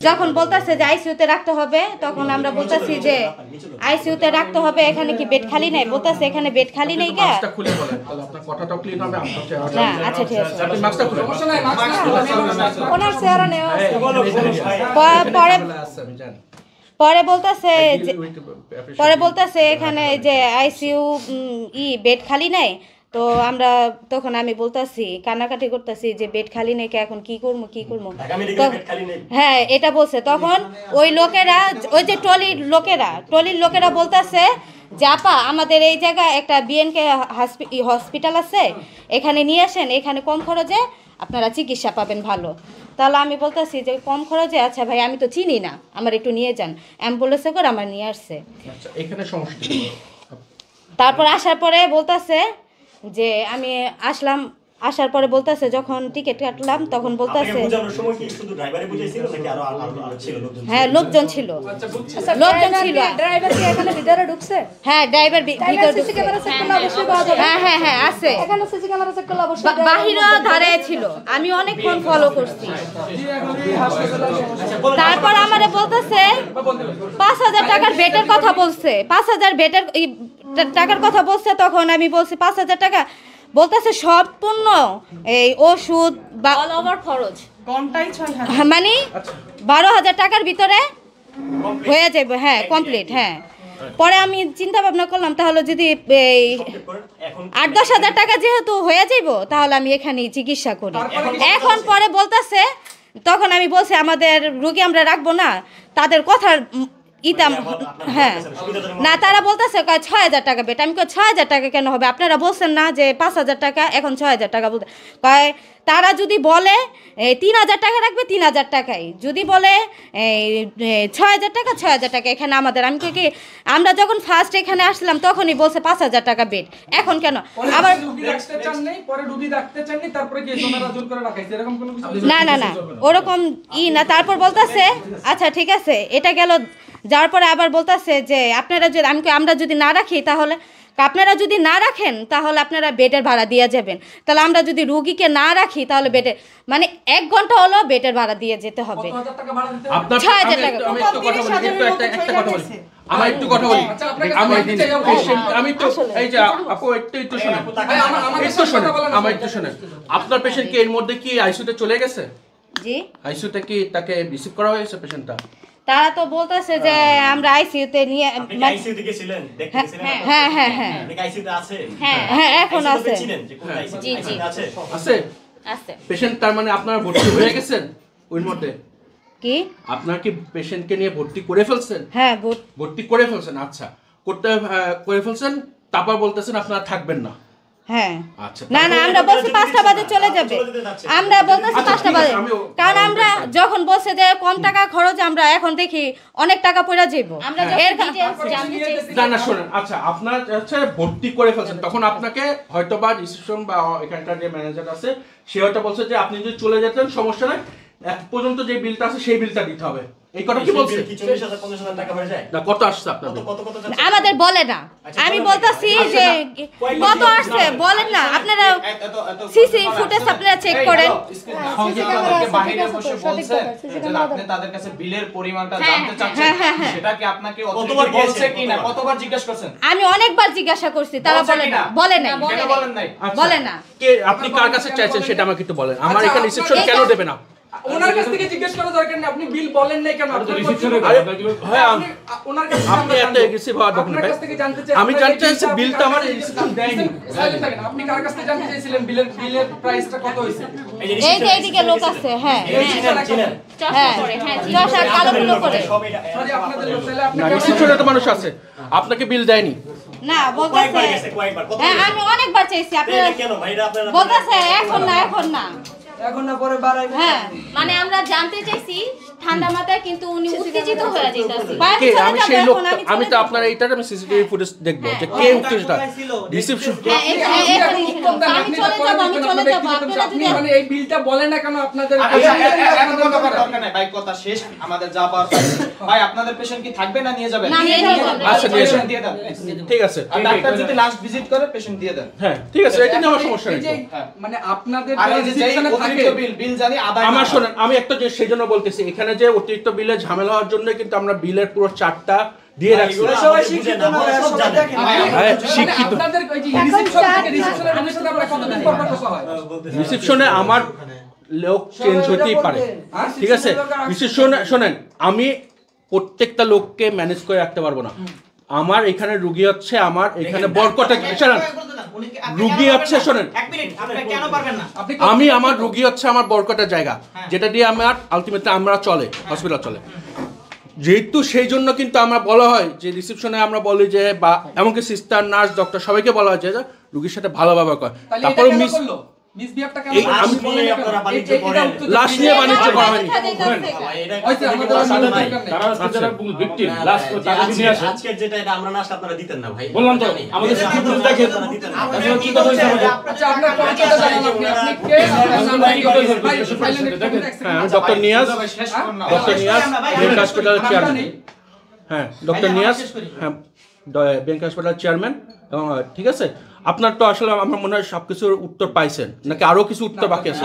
যখন বলতাছে যে আইসিইউতে রাখতে হবে তখন আমরা বলতাছি যে আইসিইউতে রাখতে হবে, এখানে কি বেড খালি নাই? বলতাছে এখানে বেড খালি নেই কা। মাস্কটা খুলে বলেন তাহলে আপনার কথাটাও ক্লিন হবে। না আচ্ছা ঠিক আছে, আপনি মাস্কটা খুলে সমস্যা নাই, মাস্ক ওনার চেহারা নেওয়া পরে বলতাছে এখানে যে আইসিইউ বেড খালি নাই। তো আমরা তখন আমি বলতাছি, কান্নাকাটি করতেছি যে বেড খালি নেই, এখন কি করবো হ্যাঁ এটা বলছে। তখন ওই লোকেরা, ওই যে টলির লোকেরা বলতেছে যে আপা আমাদের এই জায়গায় একটা বিএনকে হসপিটাল আছে, এখানে নিয়ে আসেন, এখানে কম খরচে আপনারা চিকিৎসা পাবেন ভালো। তাহলে আমি বলতেছি যে কম খরচে, আচ্ছা ভাই আমি তো চিনি না, আমার একটু নিয়ে যান। অ্যাম্বুলেন্সে করে আমার নিয়ে আসছে। তারপর আসার পরে বলতেছে যে আমি আসার পরে বলতেছে যখন টিকিট কাটলাম তখন বলতেছে হ্যাঁ লোকজন ছিল, হ্যাঁ ড্রাইভার হ্যাঁ হ্যাঁ আছে, বাহিরও ধারে ছিল, আমি অনেকক্ষণ ফলো করছি। তারপর আমারে বলতেছে ৫,০০০ টাকার বেটের কথা বলছে, ৫,০০০ বেটের টাকার কথা বলছে। তখন আমি বলছি ৫,০০০ টাকা, বলতেছে সম্পূর্ণ এই ওষুধ বা অল ওভার খরচ মানে ১২,০০০ টাকার ভিতরে হয়ে যাবে। হ্যাঁ কমপ্লিট। হ্যাঁ পরে আমি চিন্তা ভাবনা করলাম তাহলে যদি এই ৮-১০,০০০ টাকা যেহেতু হয়ে যাইব তাহলে আমি এখানেই চিকিৎসা করি। এখন পরে বলতেছে, তখন আমি বলছি আমাদের রোগী আমরা রাখবো না, তাদের কথার হ্যাঁ না, তারা বলতেছে ৬,০০০ টাকা বেট। আমি ৬,০০০ টাকা কেন হবে? আপনারা বলছেন না যে ৫,০০০ টাকা, এখন ৬,০০০ টাকা বলতে কয়। তারা যদি বলে ৩,০০০ টাকা রাখবে ৩,০০০ টাকাই, যদি বলে ৬,০০০ টাকা ৬,০০০ টাকা। এখানে আমাদের আমি কি আমরা যখন ফার্স্ট এখানে আসলাম তখনই বলছে ৫,০০০ টাকা বেড, এখন কেন আবার না না না ওরকম না। তারপর বলতেছে আচ্ছা ঠিক আছে, এটা গেল। যাওয়ার পরে আবার বলতেছে যে আপনারা যদি আমরা যদি না রাখি তাহলে আপনারা যদি না রাখেন তাহলে আপনারা বেডের ভাড়া দিয়ে যাবেন। তাহলে আমরা যদি রুগীকে না রাখি তাহলে বেডের মানে ১ ঘন্টা হলো বেডের ভাড়া দিয়ে যেতে হবে ৬,০০০ টাকা। আমার একটু কথা বলি, আমি তো এই যে আপু একটু শুনেন, আমার একটু শুনেন। আপনার পেশেন্ট কি এর মধ্যে কি আইসিইউতে চলে গেছে? জি আইসিইউতে কি তাকে রিসিভ করা হয়েছে পেশেন্টটা? তারা তো বলতেছে যে আমরা আইসিইউতে নিয়ে আইসিইউতে গেছিলেন, দেখতেছিলেন? হ্যাঁ হ্যাঁ হ্যাঁ আপনি আইসিইউতে আছে? হ্যাঁ হ্যাঁ এখন আছে। জি জি আছে আছে পেশেন্ট। তার মানে আপনারা ভর্তি হয়ে গেছেন ওর মধ্যে? কি আপনার কি পেশেন্টকে নিয়ে ভর্তি করে ফেলছেন? হ্যাঁ ভর্তি করে ফেলছেন। আচ্ছা করে ফেলছেন, তারপর বলতেছেন আপনারা থাকবেন না? হ্যাঁ আচ্ছা না না আমরা বলছি ৫টা বাজে চলে যাবে, আমরা বলতেছি 5টা বাজে, কারণ আমরা যখন বলছে যে কম টাকা খরচ, আমরা এখন দেখি অনেক টাকা পড়ে যাইব। আমরা এর জানতে চাইছি না শুনেন। আচ্ছা আপনার হচ্ছে ভর্তি করে ফেলছেন, তখন আপনাকে হয়তোবা রিসেপশন বা এখানকার যে ম্যানেজার আছে সে হয়তো বলছে যে আপনি যদি চলে যেতেন সমস্যা নাই, এক পর্যন্ত যে বিলটা আছে সেই বিলটা দিতে হবে। এই কথা কি বলছে? ৪০,০০০-৫০,০০০ টাকা হয়ে যায় না, কত আসছে আপনাদের? আমাদের বলে না, আমি বলতাছি যে কত আসছে বলেন না। আপনারা সিসি ফুটেজ আপনারা চেক করেন। আমাদেরকে বাইরে বসে বলছেন যে আপনি তাদের কাছে বিলের পরিমাণটা জানতে চাচ্ছেন, সেটা কি আপনাকে কতবার বলছে কিনা, কতবার জিজ্ঞাসা করছেন? আমি অনেকবার জিজ্ঞাসা করছি, তারা বলে না কেন বলেন নাই? বলে না। কে আপনি কার কাছে চাইছেন সেটা আমাকে একটু বলেন। আমার এখানে রিসেপশন কেন দেবে না? ওনার কাছ থেকে জিজ্ঞেস করা দরকার নেই, আপনি বিল বলেন নাই কেন? আপনি এত এগ্রেসিভ হওয়ার দরকার নেই। আমি জানতে চাইছি বিলটা আমার রিসেপশন দেয়নি। আপনি কার কাছ থেকে জানতে চাইছিলেন বিলের প্রাইসটা কত হইছে? এই যে এইদিকে লোক আছে। হ্যাঁ চিনেন হ্যাঁ চশমা কালো গুলো করে। সরি আপনাদের লোক, তাহলে আপনি না, রিসেপশনে তো মানুষ আছে, আপনাকে বিল দেয়নি? না বলতেছে হ্যাঁ আমি অনেকবার চাইছি, আপনারা কেন ভাইরা আপনারা বলতেছে এখন না এখন না পরে বাড়াই। হ্যাঁ মানে আমরা জানতে চাইছি ঠান্ডা মাথায়, কিন্তু উনি উত্তেজিত হয়ে যাইতাছে। কে? আমি সেই লোক, আমি তো আপনার এইটার আমি সিসিটিভি ফুটেজ দেখবো যে কে উত্তেজিত রিসেপশন। আমি চলে যাব আপনারা যদি মানে এই বিলটা বলেন না কেন আপনাদের? দরকার নাই ভাই, কথা শেষ, আমাদের যা পাওয়ার ভাই। আপনাদের পেশেন্ট কি থাকবে না নিয়ে যাবেন? আচ্ছা পেশেন্ট দিয়ে দেন। ঠিক আছে, আর ডাক্তার যদি লাস্ট ভিজিট করে পেশেন্ট দিয়ে দেন। হ্যাঁ ঠিক আছে, এটা নিয়ে আমার সমস্যা নেই। মানে আপনাদের আর এই যে অতিরিক্ত বিল জানি আদায় আমার শোনেন, আমি একটা যে সেই জন্য বলতেছি, এখানে যে অতিরিক্ত বিলে ঝামেলা হওয়ার জন্য কিন্তু আমরা বিলের পুরো চার্টটা দিয়ে রাখছি। শিক্ষিত আপনাদের ওই যে রিসেপশন থেকে রিসেপশনের রুমের সাথে আপনারা কতদিন পর পর কথা হয়? রিসেপশনে আমার লোক চেঞ্জ হতেই পারে, ঠিক আছে? রিসেপশনে শোনেন, আমি প্রত্যেকটা লোককে ম্যানেজ করে রাখতে পারবো না। আমার এখানে রুগী হচ্ছে, আমার এখানে বরকটা শোনেন, রুগী হচ্ছে শোনেন, আমি আমার রুগী হচ্ছে আমার বরকটার জায়গা, যেটা দিয়ে আমার আলটিমেটলি আমরা চলে, হসপিটাল চলে। যেহেতু সেই জন্য কিন্তু আমরা বলা হয় যে রিসেপশনে আমরা বলি যে, বা এমনকি সিস্টার, নার্স, ডক্টর সবাইকে বলা হয় যে রুগীর সাথে ভালো ব্যবহার করে। তারপরে মিসবিহেভটা কেন? আমি বলি আপনারা বাণিজ্য করেন, লাশ নিয়ে বাণিজ্য করা হয়নি। আজকে যেটা এটা আমরা না আসলে আপনারা দিতেন না ভাই। বললাম তো আমাদের সিকিউরিটি দেখেন আপনারা কি কথা বলছেন? আচ্ছা আপনার পরিচয়টা জানান, আপনি কে? আপনার নাম কি? ডক্টর নিয়াজ, শেষ করুন না। ডক্টর নিয়াজ ব্যাংক হসপিটালের চেয়ারম্যান। হ্যাঁ, ডক্টর নিয়াজ, হ্যাঁ, ব্যাংক হসপিটালের চেয়ারম্যান। এবং ঠিক আছে, আপনার তো আসলে আমার মনে হয় সবকিছুর উত্তর পাইছেন, নাকি আরো কিছু উত্তর বাকি আছে?